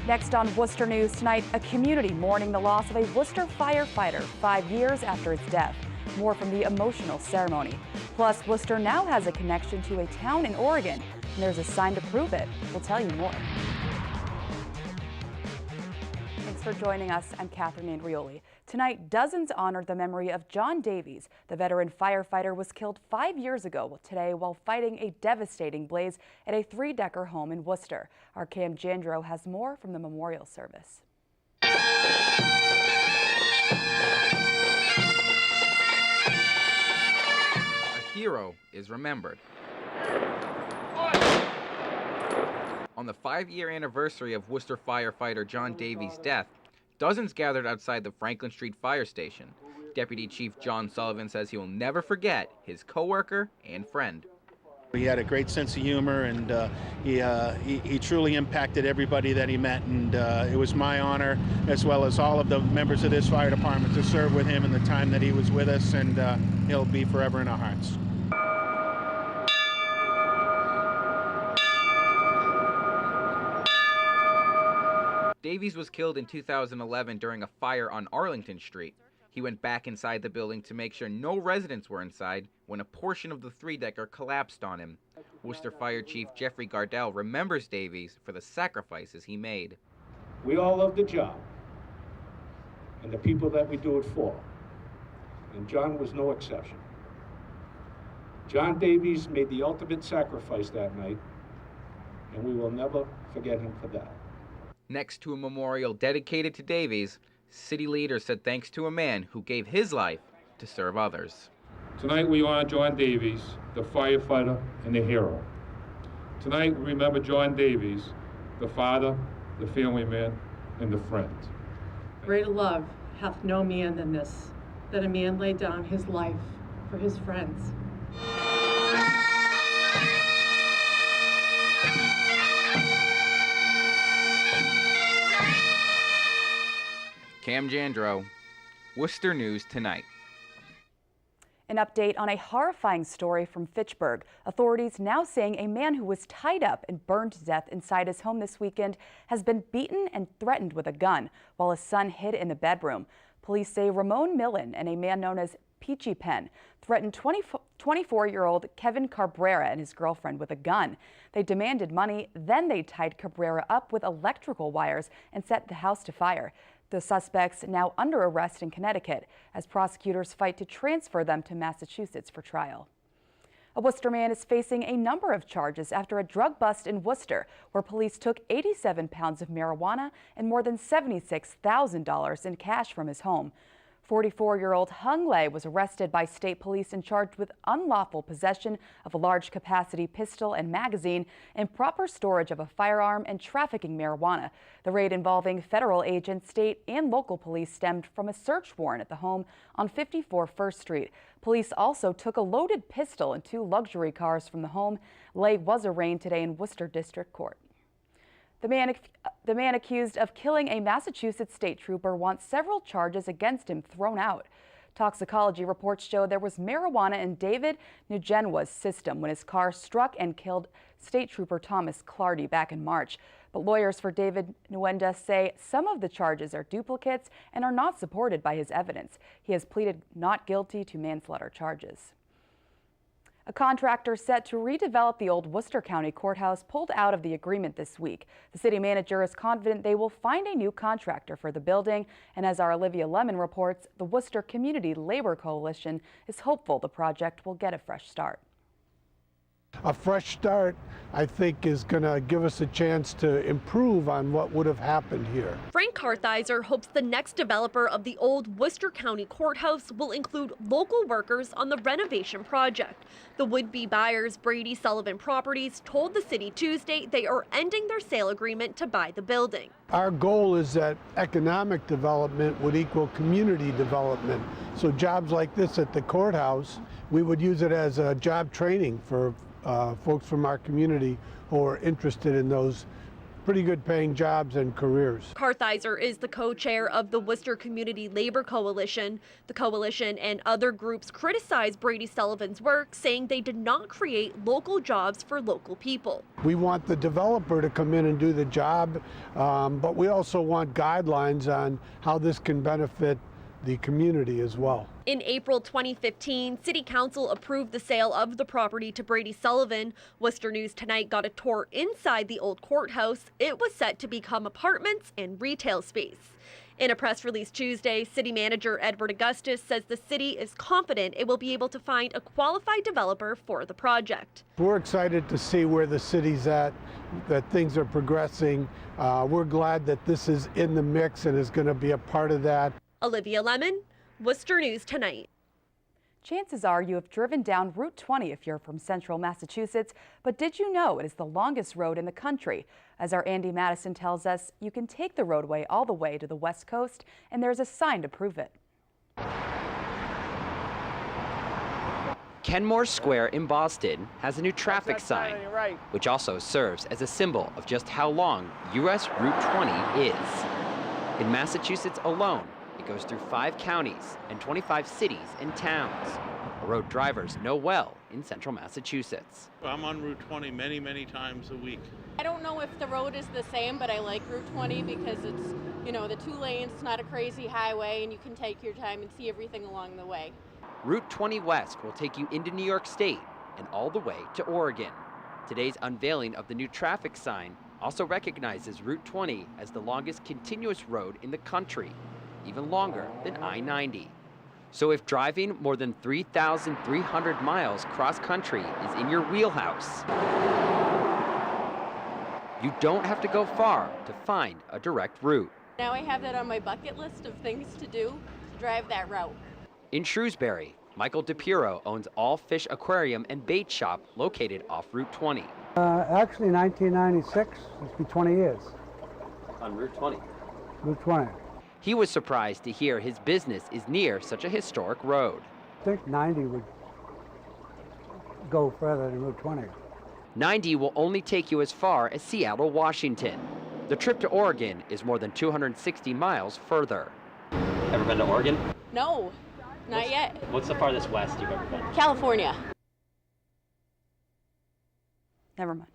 Next on Worcester News tonight, a community mourning the loss of a Worcester firefighter 5 years after his death. More from the emotional ceremony. Plus, Worcester now has a connection to a town in Oregon, and there's a sign to prove it. We'll tell you more. Thanks for joining us. I'm Catherine Andrioli. Tonight, dozens honored the memory of John Davies. The veteran firefighter was killed 5 years ago today while fighting a devastating blaze at a three-decker home in Worcester. Our Cam Jandro has more from the memorial service. A hero is remembered. On the 5-year anniversary of Worcester firefighter John Davies' death, dozens gathered outside the Franklin Street Fire Station. Deputy Chief John Sullivan says he will never forget his coworker and friend. He had a great sense of humor, and he truly impacted everybody that he met, and it was my honor, as well as all of the members of this fire department, to serve with him in the time that he was with us, and he'll be forever in our hearts. Davies was killed in 2011 during a fire on Arlington Street. He went back inside the building to make sure no residents were inside when a portion of the three-decker collapsed on him. Worcester Fire Chief Jeffrey Gardell remembers Davies for the sacrifices he made. We all love the job and the people that we do it for, and John was no exception. John Davies made the ultimate sacrifice that night, and we will never forget him for that. Next to a memorial dedicated to Davies, city leaders said thanks to a man who gave his life to serve others. Tonight we honor John Davies, the firefighter and the hero. Tonight we remember John Davies, the father, the family man, and the friend. Greater love hath no man than this, that a man lay down his life for his friends. Cam Jandro, Worcester News Tonight. An update on a horrifying story from Fitchburg. Authorities now saying a man who was tied up and burned to death inside his home this weekend has been beaten and threatened with a gun while his son hid in the bedroom. Police say Ramon Millen and a man known as Peachy Pen threatened 24-year-old Kevin Cabrera and his girlfriend with a gun. They demanded money, then they tied Cabrera up with electrical wires and set the house to fire. The suspects now under arrest in Connecticut as prosecutors fight to transfer them to Massachusetts for trial. A Worcester man is facing a number of charges after a drug bust in Worcester, where police took 87 pounds of marijuana and more than $76,000 in cash from his home. 44-year-old Hung Lei was arrested by state police and charged with unlawful possession of a large-capacity pistol and magazine, improper storage of a firearm, and trafficking marijuana. The raid involving federal agents, state, and local police stemmed from a search warrant at the home on 54 First Street. Police also took a loaded pistol and 2 luxury cars from the home. Lei was arraigned today in Worcester District Court. The man accused of killing a Massachusetts state trooper wants several charges against him thrown out. Toxicology reports show there was marijuana in David Nugenwa's system when his car struck and killed State Trooper Thomas Clardy back in March. But lawyers for David Nuenda say some of the charges are duplicates and are not supported by his evidence. He has pleaded not guilty to manslaughter charges. A contractor set to redevelop the old Worcester County Courthouse pulled out of the agreement this week. The city manager is confident they will find a new contractor for the building, and as our Olivia Lemon reports, the Worcester Community Labor Coalition is hopeful the project will get a fresh start. A fresh start, I think, is going to give us a chance to improve on what would have happened here. Frank Kartheiser hopes the next developer of the old Worcester County Courthouse will include local workers on the renovation project. The would-be buyers, Brady Sullivan Properties, told the city Tuesday they are ending their sale agreement to buy the building. Our goal is that economic development would equal community development. So jobs like this at the courthouse, we would use it as a job training for folks from our community who are interested in those pretty good paying jobs and careers. Kartheiser is the co-chair of the Worcester Community Labor Coalition. The coalition and other groups criticize Brady Sullivan's work, saying they did not create local jobs for local people. We want the developer to come in and do the job, but we also want guidelines on how this can benefit the community as well. In April 2015, City Council approved the sale of the property to Brady Sullivan. Worcester News Tonight got a tour inside the old courthouse. It was set to become apartments and retail space. In a press release Tuesday, City Manager Edward Augustus says the city is confident it will be able to find a qualified developer for the project. We're excited to see where the city's at, that things are progressing. We're glad that this is in the mix and is going to be a part of that. Olivia Lemon, Worcester News Tonight. Chances are you have driven down Route 20 if you're from central Massachusetts, but did you know it is the longest road in the country? As our Andy Madison tells us, you can take the roadway all the way to the West Coast, and there's a sign to prove it. Kenmore Square in Boston has a new traffic sign, which also serves as a symbol of just how long U.S. Route 20 is. In Massachusetts alone, it goes through 5 counties and 25 cities and towns, a road drivers know well in central Massachusetts. I'm on Route 20 many times a week. I don't know if the road is the same, but I like Route 20 because it's, you know, the 2 lanes, it's not a crazy highway, and you can take your time and see everything along the way. Route 20 West will take you into New York State and all the way to Oregon. Today's unveiling of the new traffic sign also recognizes Route 20 as the longest continuous road in the country, even longer than I-90. So if driving more than 3,300 miles cross-country is in your wheelhouse, you don't have to go far to find a direct route. Now I have that on my bucket list of things to do, to drive that route. In Shrewsbury, Michael DePiro owns All Fish Aquarium and Bait Shop located off Route 20. Actually, 1996, it's been 20 years. On Route 20? Route 20. He was surprised to hear his business is near such a historic road. I think 90 would go further than Route 20. 90 will only take you as far as Seattle, Washington. The trip to Oregon is more than 260 miles further. Ever been to Oregon? No, not yet. What's the farthest west you've ever been? California. Never mind.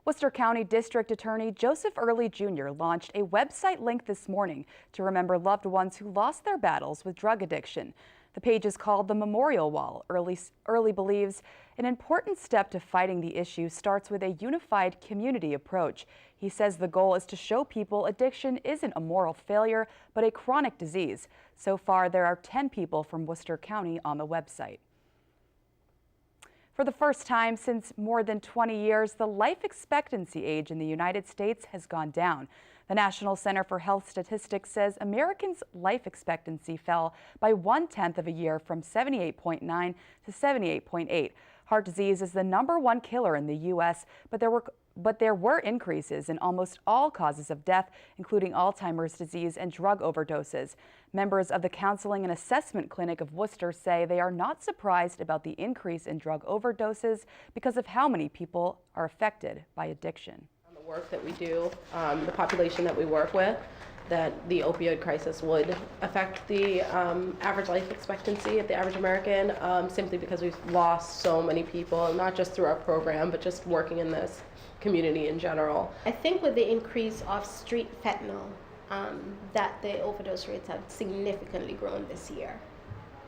Worcester County District Attorney Joseph Early Jr. launched a website link this morning to remember loved ones who lost their battles with drug addiction. The page is called the Memorial Wall. Early believes an important step to fighting the issue starts with a unified community approach. He says the goal is to show people addiction isn't a moral failure, but a chronic disease. So far, there are 10 people from Worcester County on the website. For the first time since more than 20 years, the life expectancy age in the United States has gone down. The National Center for Health Statistics says Americans' life expectancy fell by 1/10 of a year from 78.9 to 78.8. Heart disease is the #1 killer in the U.S., but there were increases in almost all causes of death, including Alzheimer's disease and drug overdoses. Members of the Counseling and Assessment Clinic of Worcester say they are not surprised about the increase in drug overdoses because of how many people are affected by addiction. The work that we do, the population that we work with, that the opioid crisis would affect the average life expectancy of the average American, simply because we've lost so many people, not just through our program, but just working in this community in general. I think with the increase of street fentanyl, that the overdose rates have significantly grown this year.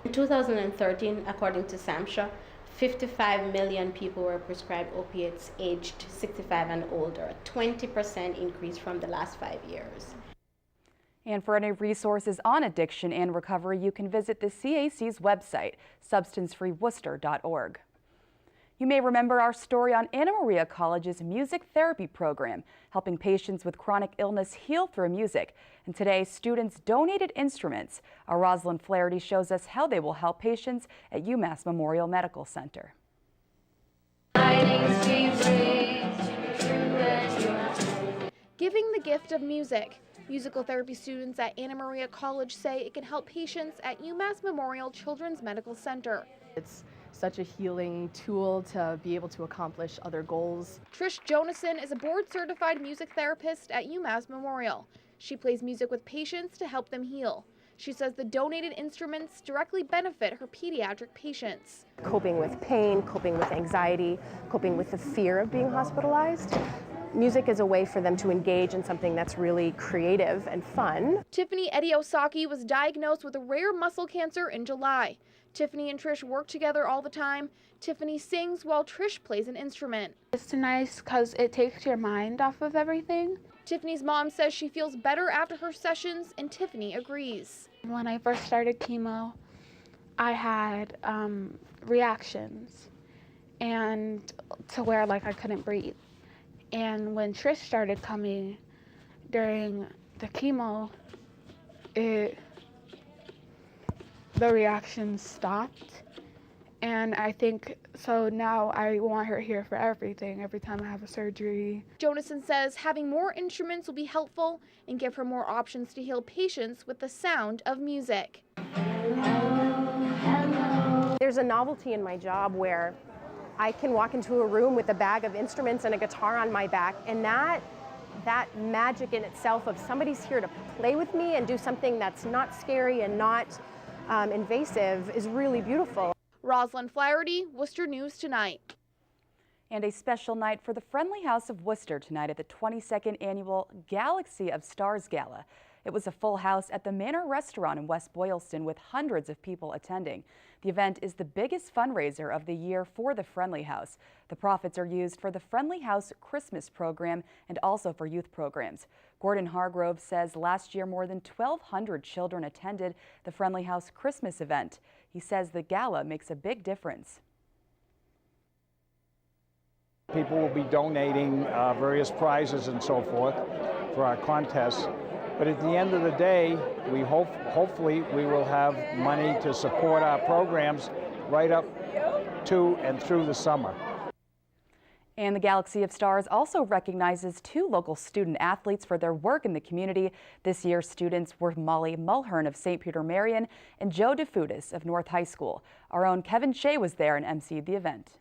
In 2013, according to SAMHSA, 55 million people were prescribed opiates aged 65 and older, a 20% increase from the last 5 years. And for any resources on addiction and recovery, you can visit the CAC's website, substancefreeworcester.org. You may remember our story on Anna Maria College's music therapy program, helping patients with chronic illness heal through music. And today, students donated instruments. Our Rosalind Flaherty shows us how they will help patients at UMass Memorial Medical Center. Giving the gift of music. Musical therapy students at Anna Maria College say it can help patients at UMass Memorial Children's Medical Center. It's such a healing tool to be able to accomplish other goals. Trish Jonason is a board-certified music therapist at UMass Memorial. She plays music with patients to help them heal. She says the donated instruments directly benefit her pediatric patients. Coping with pain, coping with anxiety, coping with the fear of being hospitalized. Music is a way for them to engage in something that's really creative and fun. Tiffany Ediosaki was diagnosed with a rare muscle cancer in July. Tiffany and Trish work together all the time. Tiffany sings while Trish plays an instrument. It's nice because it takes your mind off of everything. Tiffany's mom says she feels better after her sessions, and Tiffany agrees. When I first started chemo, I had reactions and to where like I couldn't breathe. And when Trish started coming during the chemo, the reactions stopped. And I think, so now I want her here for everything, every time I have a surgery. Jonason says having more instruments will be helpful and give her more options to heal patients with the sound of music. There's a novelty in my job where I can walk into a room with a bag of instruments and a guitar on my back, and that magic in itself of somebody's here to play with me and do something that's not scary and not invasive is really beautiful. Rosalind Flaherty, Worcester News Tonight. And a special night for the Friendly House of Worcester tonight at the 22nd annual Galaxy of Stars Gala. It was a full house at the Manor Restaurant in West Boylston with hundreds of people attending. The event is the biggest fundraiser of the year for the Friendly House. The profits are used for the Friendly House Christmas program and also for youth programs. Gordon Hargrove says last year more than 1,200 children attended the Friendly House Christmas event. He says the gala makes a big difference. People will be donating various prizes and so forth for our contests. But at the end of the day, we hopefully we will have money to support our programs right up to and through the summer. And the Galaxy of Stars also recognizes 2 local student athletes for their work in the community. This year's students were Molly Mulhern of St. Peter Marion and Joe DeFutis of North High School. Our own Kevin Shea was there and emceed the event.